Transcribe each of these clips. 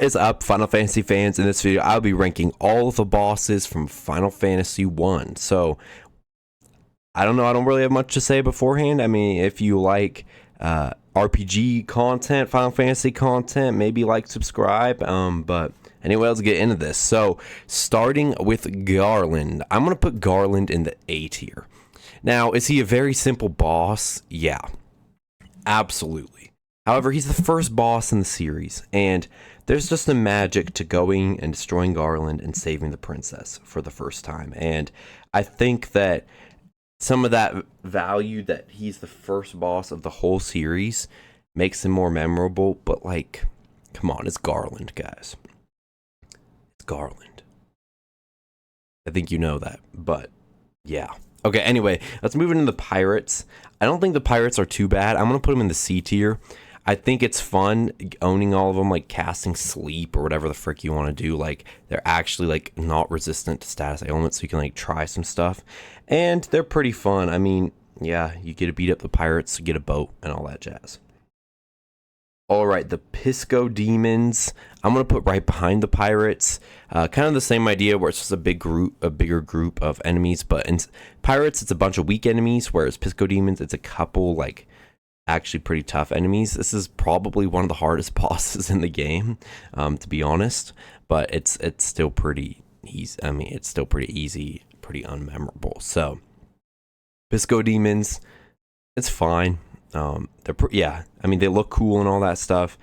What is up, Final Fantasy fans? In this video, I'll be ranking all of the bosses from Final Fantasy 1. So, I don't know, I don't really have much to say beforehand. I mean, if you like RPG content, Final Fantasy content, maybe like, subscribe. But anyway, let's get into this. So, starting with Garland. I'm going to put Garland in the A tier. Now, is he a very simple boss? Yeah, absolutely. However, he's the first boss in the series, and there's just a magic to going and destroying Garland and saving the princess for the first time. And I think that some of that value that he's the first boss of the whole series makes him more memorable. But, like, come on, it's Garland, guys. It's Garland. I think you know that, but yeah. Okay, anyway, let's move into the pirates. I don't think the pirates are too bad. I'm going to put them in the C tier. I think it's fun owning all of them, like casting sleep or whatever the frick you want to do. Like, they're actually, like, not resistant to status ailments, so you can, like, try some stuff. And they're pretty fun. I mean, yeah, you get to beat up the pirates, get a boat, and all that jazz. All right, the Pisco Demons, I'm going to put right behind the pirates. Kind of the same idea where it's just a bigger group of enemies. But in pirates, it's a bunch of weak enemies, whereas Pisco Demons, it's a couple, like, actually pretty tough enemies. This is probably one of the hardest bosses in the game, to be honest, but it's still pretty easy. I mean, it's still pretty easy, pretty unmemorable. So Pisco Demons, it's fine. Yeah, I mean, they look cool and all that stuff.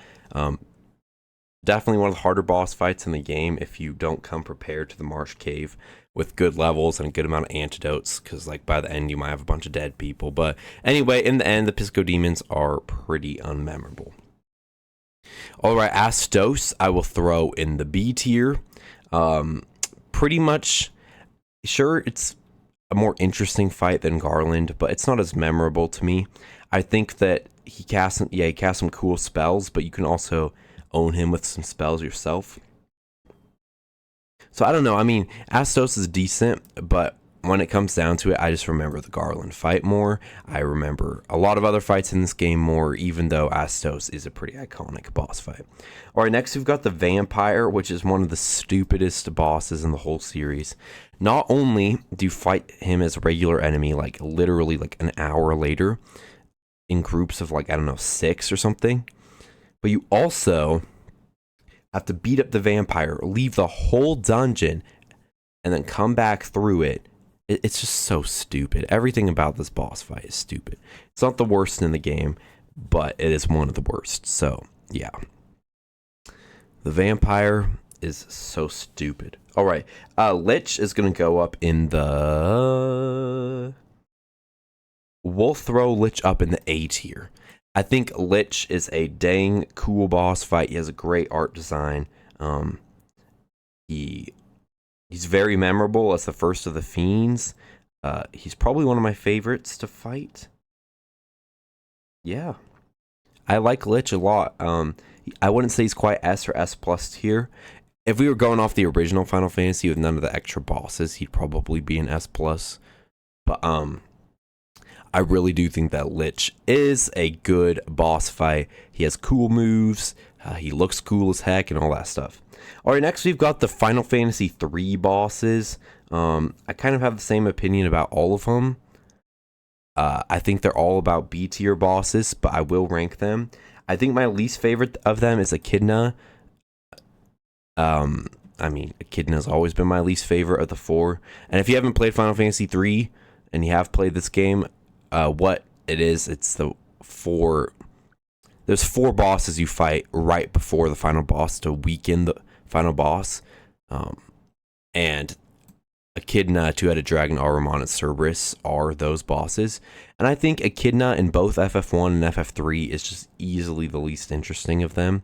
Definitely one of the harder boss fights in the game if you don't come prepared to the Marsh Cave with good levels and a good amount of antidotes, because, like, by the end you might have a bunch of dead people. But anyway, in the end, the Pisco Demons are pretty unmemorable. All right, Astos, I will throw in the B tier. Pretty much, sure, it's a more interesting fight than Garland, but it's not as memorable to me. I think that he casts some cool spells, but you can also own him with some spells yourself. So I don't know. I mean, Astos is decent, but when it comes down to it, I just remember the Garland fight more. I remember a lot of other fights in this game more, even though Astos is a pretty iconic boss fight. All right, next we've got the Vampire, which is one of the stupidest bosses in the whole series. Not only do you fight him as a regular enemy, like literally like an hour later, in groups of, like, I don't know, 6 or something, but you also have to beat up the vampire, leave the whole dungeon, and then come back through it. It's just so stupid. Everything about this boss fight is stupid. It's not the worst in the game, but it is one of the worst. So, yeah. The vampire is so stupid. All right. Lich is going to go up in the... We'll throw Lich up in the A tier. I think Lich is a dang cool boss fight. He has a great art design. He's very memorable as the first of the fiends. He's probably one of my favorites to fight. Yeah, I like Lich a lot. I wouldn't say he's quite S or S plus tier. If we were going off the original Final Fantasy with none of the extra bosses, he'd probably be an S plus. But I really do think that Lich is a good boss fight. He has cool moves. He looks cool as heck and all that stuff. All right, next we've got the Final Fantasy 3 bosses. I kind of have the same opinion about all of them. I think they're all about B tier bosses, but I will rank them. I think my least favorite of them is Echidna. I mean, Echidna's always been my least favorite of the 4. And if you haven't played Final Fantasy 3 and you have played this game, what it is, it's the 4... There's 4 bosses you fight right before the final boss to weaken the final boss. And Echidna, Two-Headed Dragon, Ahriman, and Cerberus are those bosses. And I think Echidna in both FF1 and FF3 is just easily the least interesting of them.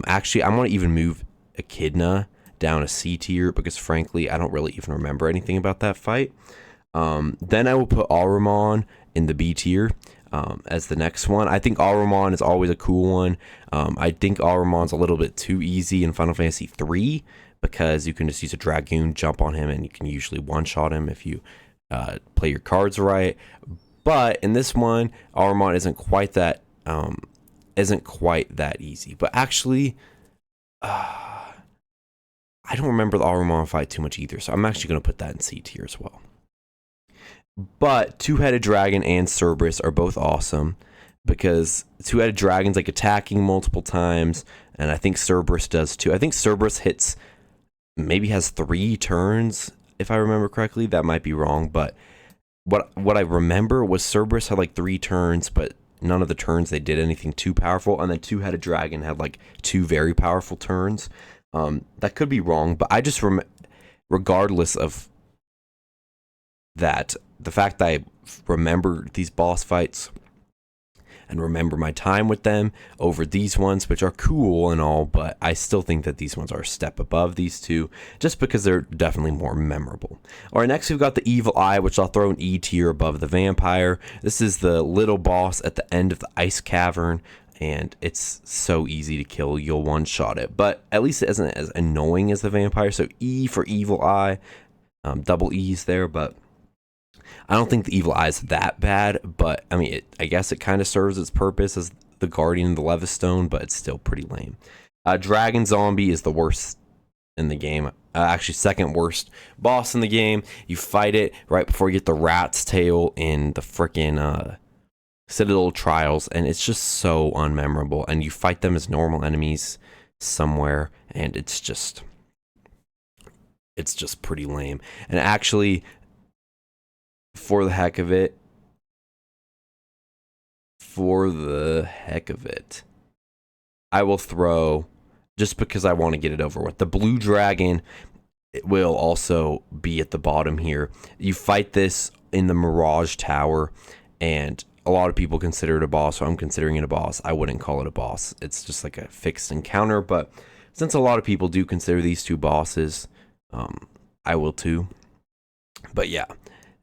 Actually, I want to even move Echidna down a C tier because, frankly, I don't really even remember anything about that fight. Then I will put Ahriman in the B tier as the next one. I think Ahriman is always a cool one. I think Ahriman's a little bit too easy in Final Fantasy 3 because you can just use a Dragoon, jump on him, and you can usually one-shot him if you play your cards right. But in this one, Ahriman isn't quite that easy. But actually, I don't remember the Arumon fight too much either, so I'm actually going to put that in C tier as well. But Two-Headed Dragon and Cerberus are both awesome because Two-Headed Dragon's like attacking multiple times, and I think Cerberus does too. I think Cerberus hits, maybe has 3 turns, if I remember correctly. That might be wrong, but what I remember was Cerberus had like 3 turns, but none of the turns they did anything too powerful, and then Two-Headed Dragon had like 2 very powerful turns. That could be wrong, but I just regardless of that, the fact that I remember these boss fights and remember my time with them over these ones, which are cool and all, but I still think that these ones are a step above these two, just because they're definitely more memorable. All right, next we've got the Evil Eye, which I'll throw an E tier above the Vampire. This is the little boss at the end of the ice cavern, and it's so easy to kill. You'll one-shot it, but at least it isn't as annoying as the Vampire, so E for Evil Eye, double E's there, but I don't think the Evil Eye is that bad, but I mean, I guess it kind of serves its purpose as the Guardian of the Levistone, but it's still pretty lame. Dragon Zombie is the worst in the game. Actually, second worst boss in the game. You fight it right before you get the rat's tail in the frickin' Citadel Trials, and it's just so unmemorable. And you fight them as normal enemies somewhere, and it's just pretty lame. And actually, for the heck of it, I will throw, just because I want to get it over with, the Blue Dragon. It will also be at the bottom here. You fight this in the Mirage Tower, and a lot of people consider it a boss, so I'm considering it a boss. I wouldn't call it a boss. It's just like a fixed encounter, but since a lot of people do consider these two bosses, I will too. But yeah,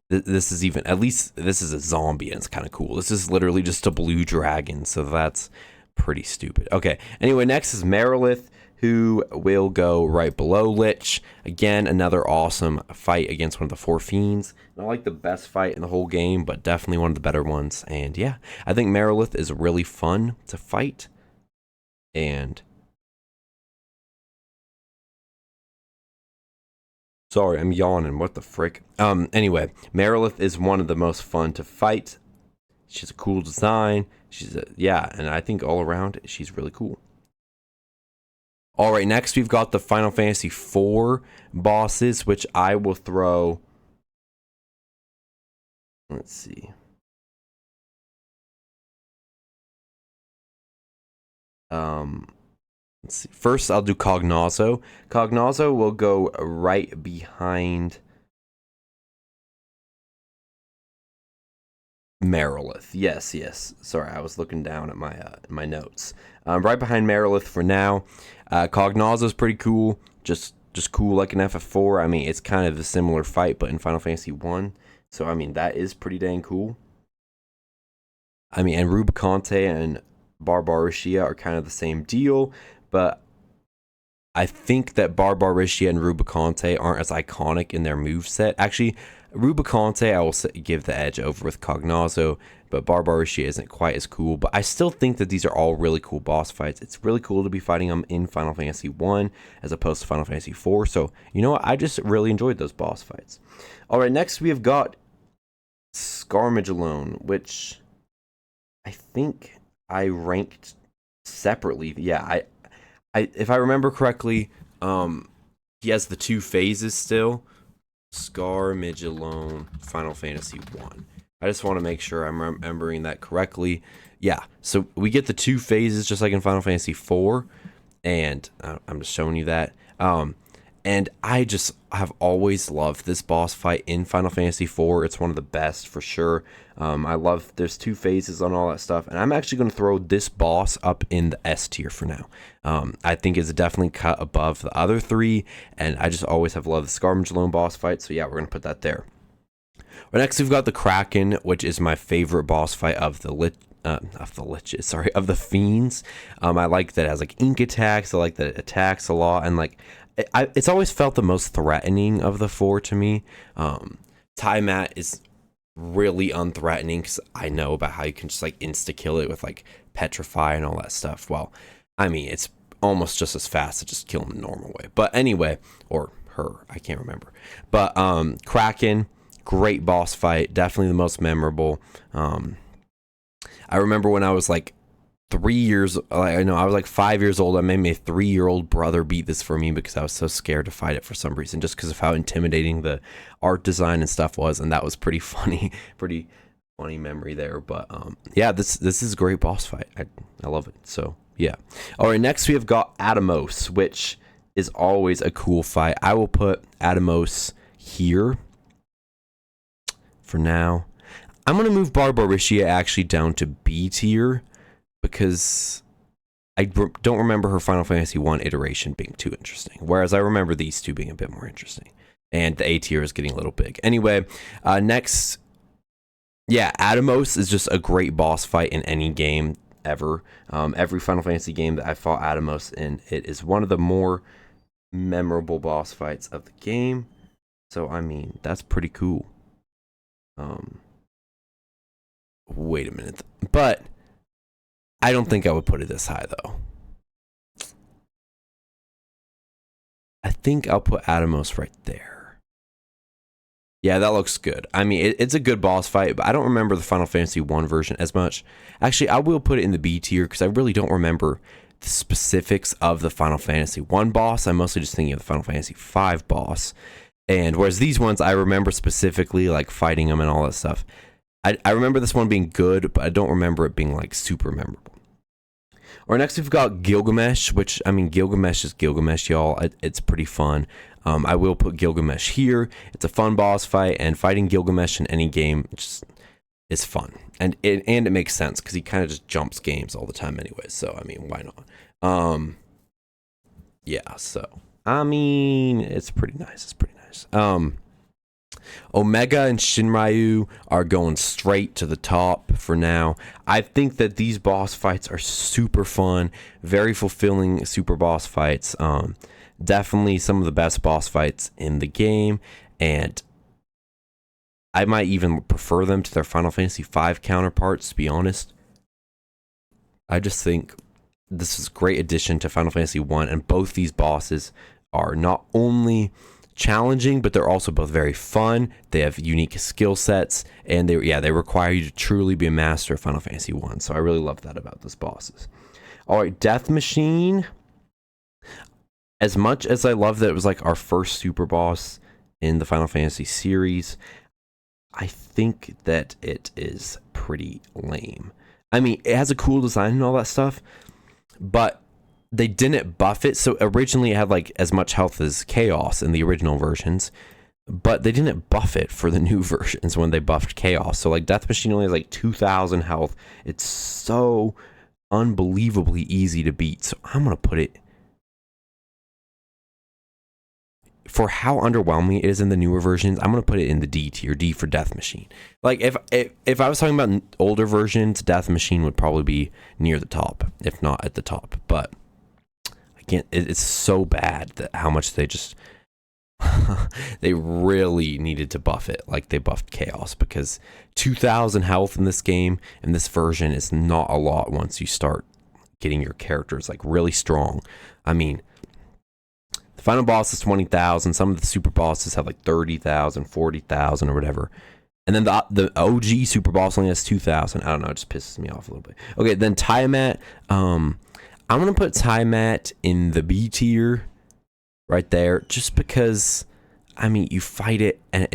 this is even, at least this is a zombie, and it's kind of cool. This is literally just a blue dragon, so that's pretty stupid. Okay, anyway, next is Merilith, who will go right below Lich. Again, another awesome fight against one of the 4 fiends. Not like the best fight in the whole game, but definitely one of the better ones. And yeah, I think Merilith is really fun to fight. And sorry, I'm yawning. What the frick? Anyway, Merilith is one of the most fun to fight. She's a cool design. And I think all around she's really cool. All right, next we've got the Final Fantasy IV bosses, which I will throw. Let's see. Let's see. First, I'll do Cognazzo. Cognazzo will go right behind Merilith. Yes. Sorry, I was looking down at my notes. Right behind Merilith for now. Cognazzo is pretty cool. Just cool like an FF4. I mean, it's kind of a similar fight, but in Final Fantasy 1. So, I mean, that is pretty dang cool. I mean, and Rubicante and Barbariccia are kind of the same deal, but I think that Barbariccia and Rubicante aren't as iconic in their moveset. Actually, Rubicante I will give the edge over with Cognazzo, but Barbariccia isn't quite as cool. But I still think that these are all really cool boss fights. It's really cool to be fighting them in Final Fantasy 1 as opposed to Final Fantasy 4. So, you know what? I just really enjoyed those boss fights. All right, next we have got Scarmagellone, which I think I ranked separately. Yeah, I if I remember correctly, he has the 2 phases still. Scarmagellone, Final Fantasy 1. I just want to make sure I'm remembering that correctly. Yeah, so we get the 2 phases just like in Final Fantasy 4, and I'm just showing you that. And I just have always loved this boss fight in Final Fantasy 4. It's one of the best for sure. I love there's 2 phases on all that stuff, and I'm actually going to throw this boss up in the S tier for now. I think it's definitely cut above the other 3, and I just always have loved the Scarmagellone boss fight. So yeah, we're going to put that there. Next, we've got the Kraken, which is my favorite boss fight of the fiends. I like that it has like ink attacks. I like that it attacks a lot, and like it's always felt the most threatening of the 4 to me. Tiamat is really unthreatening because I know about how you can just like insta kill it with like petrify and all that stuff. Well, I mean, it's almost just as fast to just kill him the normal way. But anyway, or her, I can't remember. But Kraken, great boss fight, definitely the most memorable. I remember when I was like 3 years, I was like 5 years old. I made my 3-year-old brother beat this for me because I was so scared to fight it for some reason, just because of how intimidating the art design and stuff was, and that was pretty funny, pretty funny memory there. But yeah, this is a great boss fight. I love it. So yeah. All right, next we have got Atomos, which is always a cool fight. I will put Atomos here for now. I'm gonna move Barbariccia actually down to B tier, because I don't remember her Final Fantasy 1 iteration being too interesting, whereas I remember these two being a bit more interesting. And the A tier is getting a little big. Anyway, next, yeah, Atomos is just a great boss fight in any game ever. Every Final Fantasy game that I fought Atomos in, it is one of the more memorable boss fights of the game. So, I mean, that's pretty cool. Wait a minute. But I don't think I would put it this high, though. I think I'll put Atomos right there. Yeah, that looks good. I mean, it's a good boss fight, but I don't remember the Final Fantasy 1 version as much. Actually, I will put it in the B tier because I really don't remember the specifics of the Final Fantasy 1 boss. I'm mostly just thinking of the Final Fantasy 5 boss. And whereas these ones, I remember specifically, like, fighting them and all that stuff. I remember this one being good, but I don't remember it being, like, super memorable. Or next we've got Gilgamesh, which, I mean, Gilgamesh is Gilgamesh, y'all. It's pretty fun. I will put Gilgamesh here. It's a fun boss fight, and fighting Gilgamesh in any game just is fun. And it makes sense, because he kind of just jumps games all the time anyway, so, I mean, why not? Yeah, so, I mean, it's pretty nice. It's pretty nice. Omega and Shinryu are going straight to the top for now. I think that these boss fights are super fun, very fulfilling super boss fights. Definitely some of the best boss fights in the game, and I might even prefer them to their Final Fantasy V counterparts, to be honest. I just think this is a great addition to Final Fantasy 1, and both these bosses are not only challenging, but they're also both very fun. They have unique skill sets, and they require you to truly be a master of Final Fantasy 1. So I really love that about those bosses. All right, Death Machine. As much as I love that it was like our first super boss in the Final Fantasy series, I think that it is pretty lame. I mean, it has a cool design and all that stuff, but they didn't buff it. So originally it had like as much health as Chaos in the original versions, but they didn't buff it for the new versions when they buffed Chaos. So like Death Machine only has like 2,000 health. It's so unbelievably easy to beat. So I'm going to put it, for how underwhelming it is in the newer versions, I'm going to put it in the D tier, D for Death Machine. Like if I was talking about older versions, Death Machine would probably be near the top, if not at the top. But it's so bad that how much they just they really needed to buff it like they buffed Chaos, because 2,000 health in this game in this version is not a lot once you start getting your characters like really strong. I mean, the final boss is 20,000. Some of the super bosses have like 30,000, 40,000 or whatever. And then the OG super boss only has 2,000. I don't know, it just pisses me off a little bit. Okay, then Tiamat. I'm going to put Tiamat in the B tier right there, just because, I mean, you fight it, and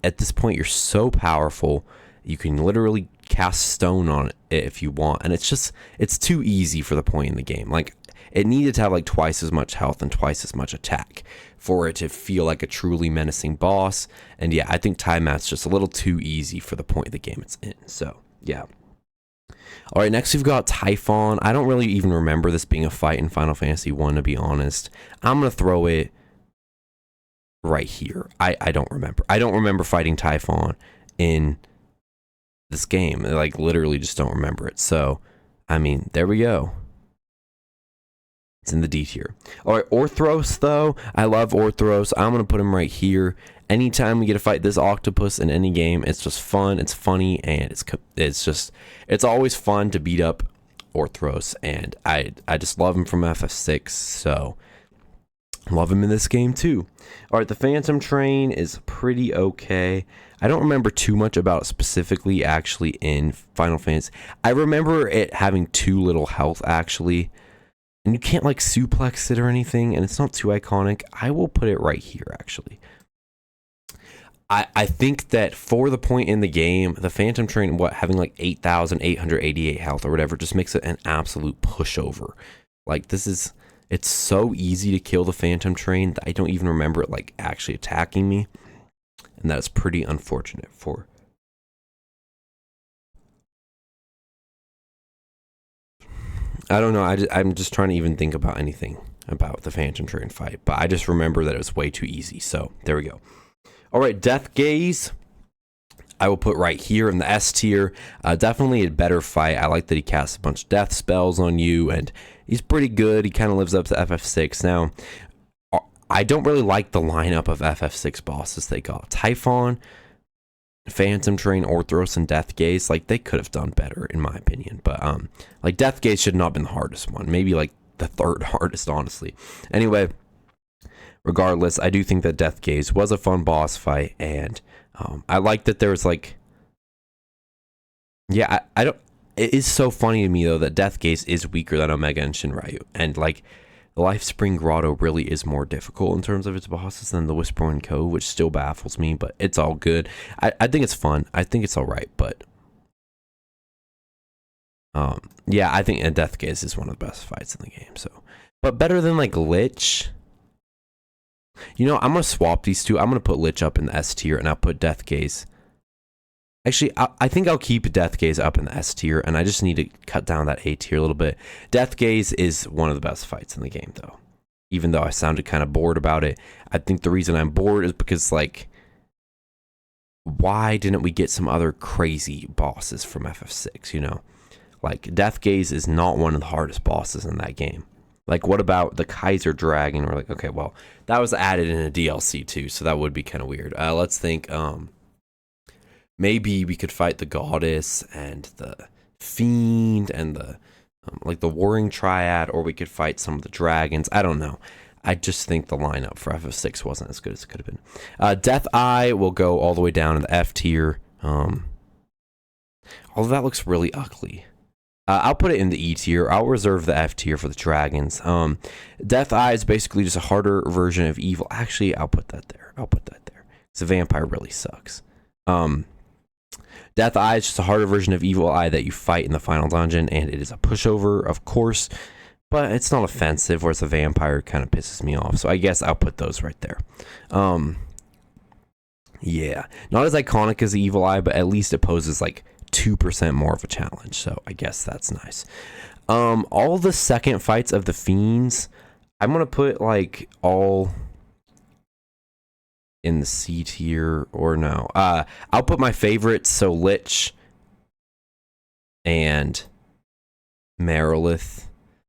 at this point, you're so powerful, you can literally cast stone on it if you want, and it's too easy for the point in the game. Like, it needed to have like twice as much health and twice as much attack for it to feel like a truly menacing boss, and yeah, I think Tiamat's just a little too easy for the point of the game it's in, so, yeah. All right, next we've got Typhon. I don't really even remember this being a fight in Final Fantasy 1, to be honest. I'm going to throw it right here. I don't remember. I don't remember fighting Typhon in this game. I, like, literally just don't remember it. So, I mean, there we go. It's in the D tier. All right, Orthros, though. I love Orthros. I'm going to put him right here. Anytime we get to fight this octopus in any game, it's just fun, it's funny, and it's always fun to beat up Orthros, and I just love him from FF6, so love him in this game too. All right, the Phantom Train is pretty okay. I don't remember too much about it specifically actually in Final Fantasy. I remember it having too little health actually, and you can't like suplex it or anything, and it's not too iconic. I will put it right here actually. I think that for the point in the game, the Phantom Train, having like 8,888 health or whatever, just makes it an absolute pushover. Like it's so easy to kill the Phantom Train that I don't even remember it like actually attacking me. And that is pretty unfortunate for. I don't know. I'm just trying to even think about anything about the Phantom Train fight, but I just remember that it was way too easy. So there we go. All right, Death Gaze, I will put right here in the S tier. Definitely a better fight. I like that he casts a bunch of death spells on you, and he's pretty good. He kind of lives up to FF6. Now, I don't really like the lineup of FF6 bosses they got. Typhon, Phantom Train, Orthros, and Death Gaze. Like, they could have done better, in my opinion. But, like, Death Gaze should not have been the hardest one. Maybe, like, the third hardest, honestly. Anyway, regardless, I do think that Death Gaze was a fun boss fight, and I like that there was like, yeah, I don't. It is so funny to me though that Death Gaze is weaker than Omega and Shinryu, and like the Life Spring Grotto really is more difficult in terms of its bosses than the Whispering Cove, which still baffles me, but it's all good. I think it's fun. I think it's all right, but yeah, I think Death Gaze is one of the best fights in the game. So, but better than like Lich. You know, I'm going to swap these two. I'm going to put Lich up in the S tier, and I'll put Death Gaze. Actually, I think I'll keep Death Gaze up in the S tier, and I just need to cut down that A tier a little bit. Death Gaze is one of the best fights in the game, though. Even though I sounded kind of bored about it, I think the reason I'm bored is because, like, why didn't we get some other crazy bosses from FF6, you know? Like, Death Gaze is not one of the hardest bosses in that game. Like, what about the Kaiser Dragon? We're like, okay, well, that was added in a DLC too, so that would be kind of weird. Let's think, maybe we could fight the Goddess and the Fiend and the, like the Warring Triad, or we could fight some of the dragons. I don't know. I just think the lineup for FF6 wasn't as good as it could have been. Death Eye will go all the way down in the F tier. Although that looks really ugly. I'll put it in the E tier. I'll reserve the F tier for the dragons. Death Eye is basically just a harder version of evil. Actually, I'll put that there. Because the vampire really sucks. Death Eye is just a harder version of Evil Eye that you fight in the final dungeon, and it is a pushover, of course, but it's not offensive, whereas the vampire kind of pisses me off. So I guess I'll put those right there. Yeah, not as iconic as the Evil Eye, but at least it poses like 2% more of a challenge, so I guess that's nice. All the second fights of the Fiends, I'm gonna put like all in the C tier, or no. I'll put my favorites, so Lich and Merilith.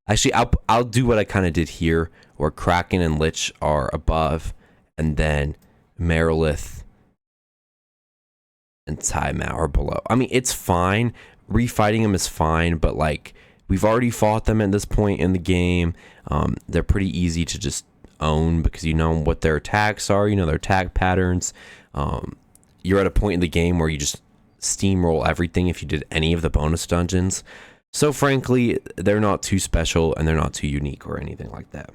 Actually, I'll do what I kind of did here, where Kraken and Lich are above, and then Merilith and Taimao are below. I mean, it's fine. Refighting them is fine, but like, we've already fought them at this point in the game. They're pretty easy to just own because you know what their attacks are, you know their attack patterns. You're at a point in the game where you just steamroll everything if you did any of the bonus dungeons. So frankly, they're not too special and they're not too unique or anything like that.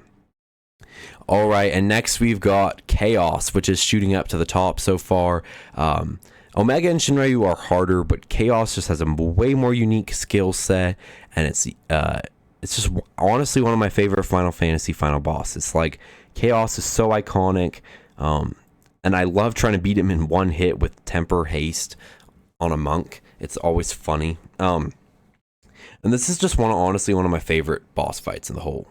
All right, and next we've got Chaos, which is shooting up to the top so far. Omega and Shinryu are harder, but Chaos just has a way more unique skill set, and it's just honestly one of my favorite Final Fantasy final bosses. Like, Chaos is so iconic, and I love trying to beat him in one hit with Temper Haste on a monk. It's always funny. And this is just honestly one of my favorite boss fights in the whole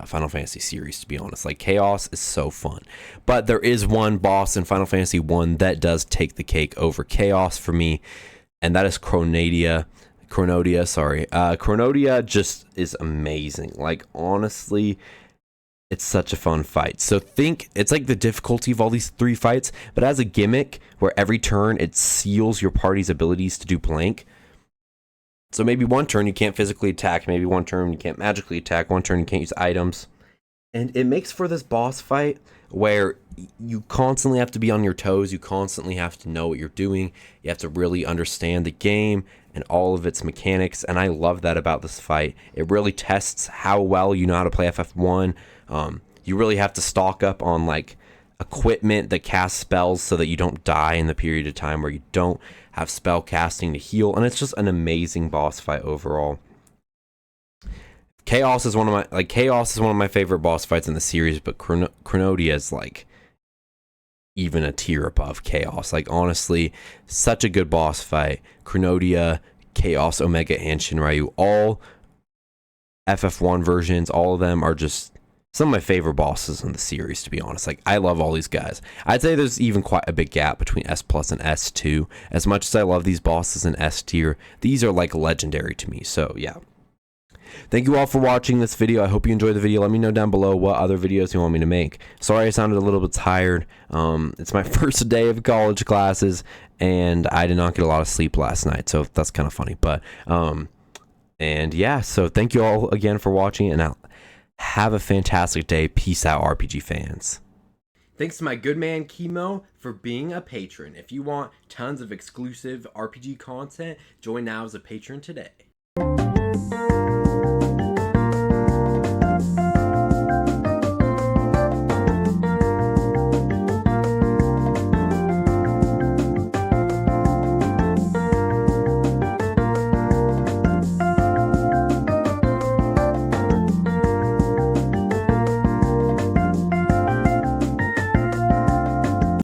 Final Fantasy series, to be honest. Like, Chaos is so fun, but there is one boss in Final Fantasy 1 that does take the cake over Chaos for me, and that is Chronodia. Chronodia just is amazing. Like, honestly, it's such a fun fight. So think it's like the difficulty of all these 3 fights, but as a gimmick where every turn it seals your party's abilities to do blank. So maybe one turn you can't physically attack, maybe one turn you can't magically attack, one turn you can't use items. And it makes for this boss fight where you constantly have to be on your toes, you constantly have to know what you're doing, you have to really understand the game and all of its mechanics, and I love that about this fight. It really tests how well you know how to play FF1. You really have to stock up on like equipment that casts spells so that you don't die in the period of time where you don't have spell casting to heal, and it's just an amazing boss fight overall. Chaos is one of my favorite boss fights in the series, but Chronodia is like even a tier above Chaos. Like honestly, such a good boss fight. Chronodia, Chaos, Omega, and Shinryu, all FF1 versions, all of them are just some of my favorite bosses in the series, to be honest. Like, I love all these guys. I'd say there's even quite a big gap between S Plus and S2. As much as I love these bosses in S tier, these are like legendary to me. So yeah. Thank you all for watching this video. I hope you enjoyed the video. Let me know down below what other videos you want me to make. Sorry I sounded a little bit tired. It's my first day of college classes, and I did not get a lot of sleep last night, so that's kind of funny. But, and yeah, so thank you all again for watching, and have a fantastic day. Peace out, RPG fans. Thanks to my good man Chemo for being a patron. If you want tons of exclusive RPG content, join now as a patron today.